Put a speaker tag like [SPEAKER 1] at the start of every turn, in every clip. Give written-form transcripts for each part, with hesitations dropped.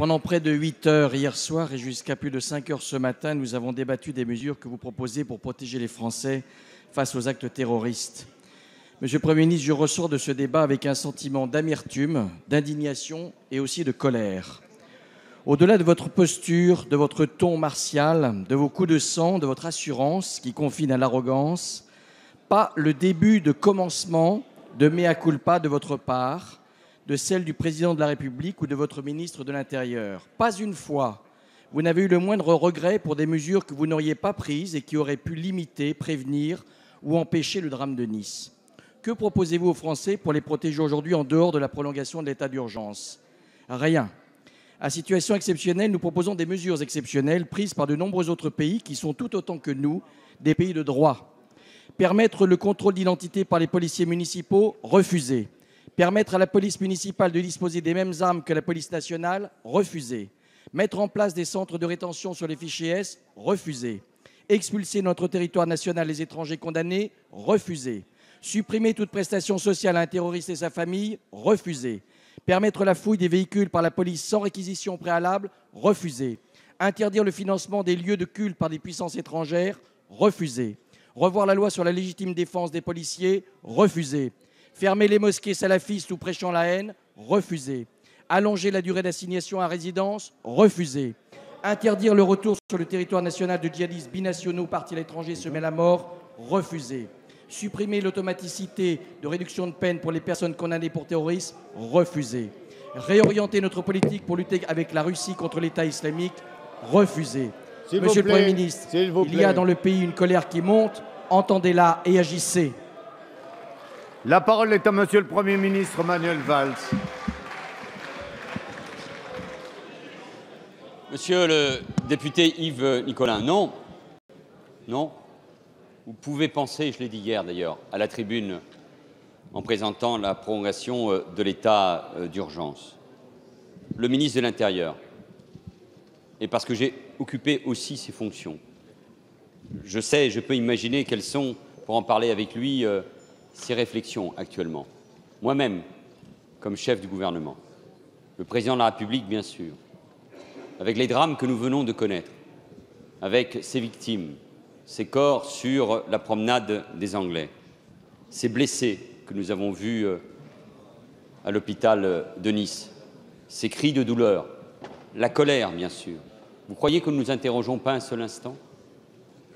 [SPEAKER 1] Pendant près de 8 heures hier soir et jusqu'à plus de 5 heures ce matin, nous avons débattu des mesures que vous proposez pour protéger les Français face aux actes terroristes. Monsieur le Premier ministre, je ressors de ce débat avec un sentiment d'amertume, d'indignation et aussi de colère. Au-delà de votre posture, de votre ton martial, de vos coups de sang, de votre assurance qui confine à l'arrogance, pas le début de commencement de mea culpa de votre part, de celle du président de la République ou de votre ministre de l'Intérieur. Pas une fois, vous n'avez eu le moindre regret pour des mesures que vous n'auriez pas prises et qui auraient pu limiter, prévenir ou empêcher le drame de Nice. Que proposez-vous aux Français pour les protéger aujourd'hui en dehors de la prolongation de l'état d'urgence? Rien. À situation exceptionnelle, nous proposons des mesures exceptionnelles prises par de nombreux autres pays qui sont tout autant que nous des pays de droit. Permettre le contrôle d'identité par les policiers municipaux, refusé. Permettre à la police municipale de disposer des mêmes armes que la police nationale, refusé. Mettre en place des centres de rétention sur les fichiers S, refusé. Expulser de notre territoire national les étrangers condamnés, refusé. Supprimer toute prestation sociale à un terroriste et sa famille, refusé. Permettre la fouille des véhicules par la police sans réquisition préalable, refusé. Interdire le financement des lieux de culte par des puissances étrangères, refusé. Revoir la loi sur la légitime défense des policiers, refusé. Fermer les mosquées salafistes ou prêchant la haine, refusé. Allonger la durée d'assignation à résidence, refusé. Interdire le retour sur le territoire national de djihadistes binationaux partis à l'étranger semés à la mort, refusé. Supprimer l'automaticité de réduction de peine pour les personnes condamnées pour terrorisme, refusé. Réorienter notre politique pour lutter avec la Russie contre l'État islamique, refusé. Monsieur le Premier ministre, il y a dans le pays une colère qui monte, entendez-la et agissez.
[SPEAKER 2] La parole est à Monsieur le Premier ministre Manuel Valls.
[SPEAKER 3] Monsieur le député Yves Nicolin, non, vous pouvez penser, je l'ai dit hier d'ailleurs, à la tribune en présentant la prolongation de l'état d'urgence. Le ministre de l'Intérieur, et parce que j'ai occupé aussi ces fonctions, je sais, je peux imaginer quelles sont, pour en parler avec lui, ses réflexions actuellement. Moi-même, comme chef du gouvernement, le président de la République, bien sûr, avec les drames que nous venons de connaître, avec ces victimes, ces corps sur la promenade des Anglais, ces blessés que nous avons vus à l'hôpital de Nice, ces cris de douleur, la colère, bien sûr. Vous croyez que nous ne nous interrogeons pas un seul instant?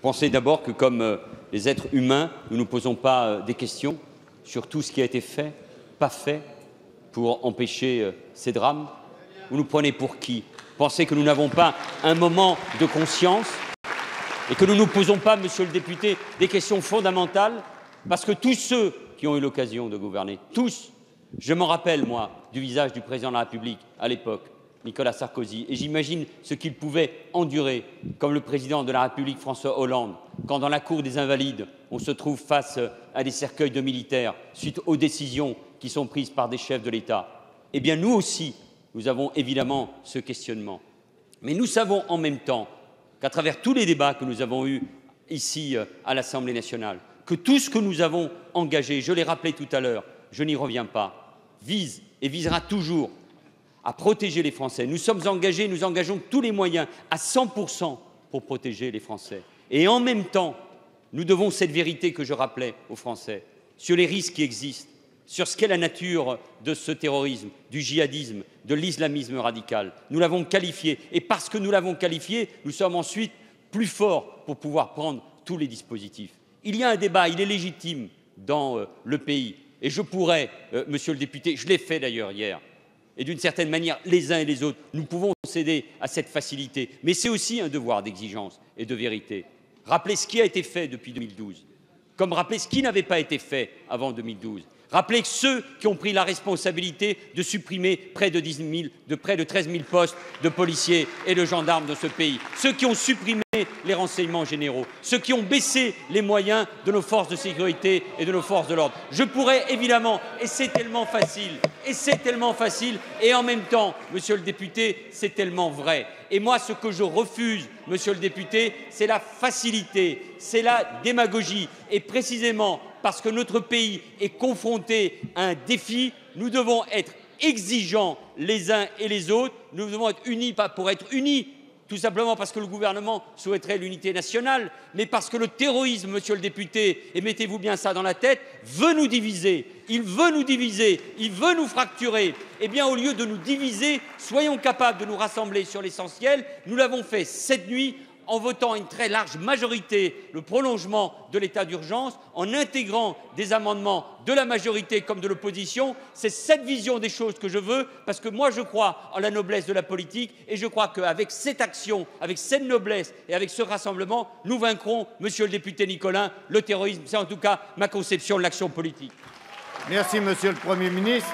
[SPEAKER 3] Pensez d'abord que, comme les êtres humains, nous ne nous posons pas des questions sur tout ce qui a été fait, pas fait, pour empêcher ces drames? Vous nous prenez pour qui? Pensez que nous n'avons pas un moment de conscience et que nous ne nous posons pas, monsieur le député, des questions fondamentales? Parce que tous ceux qui ont eu l'occasion de gouverner, tous, je m'en rappelle, moi, du visage du président de la République à l'époque, Nicolas Sarkozy, et j'imagine ce qu'il pouvait endurer, comme le président de la République François Hollande, quand dans la cour des Invalides, on se trouve face à des cercueils de militaires suite aux décisions qui sont prises par des chefs de l'État. Eh bien, nous aussi, nous avons évidemment ce questionnement. Mais nous savons en même temps qu'à travers tous les débats que nous avons eus ici à l'Assemblée nationale, que tout ce que nous avons engagé, je l'ai rappelé tout à l'heure, je n'y reviens pas, vise et visera toujours à protéger les Français. Nous sommes engagés, nous engageons tous les moyens à 100% pour protéger les Français. Et en même temps, nous devons cette vérité que je rappelais aux Français sur les risques qui existent, sur ce qu'est la nature de ce terrorisme, du djihadisme, de l'islamisme radical. Nous l'avons qualifié et parce que nous l'avons qualifié, nous sommes ensuite plus forts pour pouvoir prendre tous les dispositifs. Il y a un débat, il est légitime dans le pays et je pourrais, monsieur le député, je l'ai fait d'ailleurs hier, et d'une certaine manière, les uns et les autres, nous pouvons céder à cette facilité. Mais c'est aussi un devoir d'exigence et de vérité. Rappeler ce qui a été fait depuis 2012, comme rappeler ce qui n'avait pas été fait avant 2012. Rappeler que ceux qui ont pris la responsabilité de supprimer près de 13 000 postes de policiers et de gendarmes de ce pays, ceux qui ont supprimé les renseignements généraux, ceux qui ont baissé les moyens de nos forces de sécurité et de nos forces de l'ordre. Je pourrais évidemment, et c'est tellement facile, et en même temps, monsieur le député, c'est tellement vrai. Et moi, ce que je refuse, monsieur le député, c'est la facilité, c'est la démagogie. Et précisément parce que notre pays est confronté à un défi, nous devons être exigeants les uns et les autres. Nous devons être unis, pas pour être unis, tout simplement parce que le gouvernement souhaiterait l'unité nationale, mais parce que le terrorisme, monsieur le député, et mettez-vous bien ça dans la tête, veut nous diviser. Il veut nous diviser, il veut nous fracturer. Eh bien, au lieu de nous diviser, soyons capables de nous rassembler sur l'essentiel. Nous l'avons fait cette nuit en votant à une très large majorité le prolongement de l'état d'urgence, en intégrant des amendements de la majorité comme de l'opposition. C'est cette vision des choses que je veux, parce que moi je crois en la noblesse de la politique et je crois qu'avec cette action, avec cette noblesse et avec ce rassemblement, nous vaincrons, monsieur le député Nicolin, le terrorisme. C'est en tout cas ma conception de l'action politique.
[SPEAKER 2] Merci, monsieur le Premier ministre.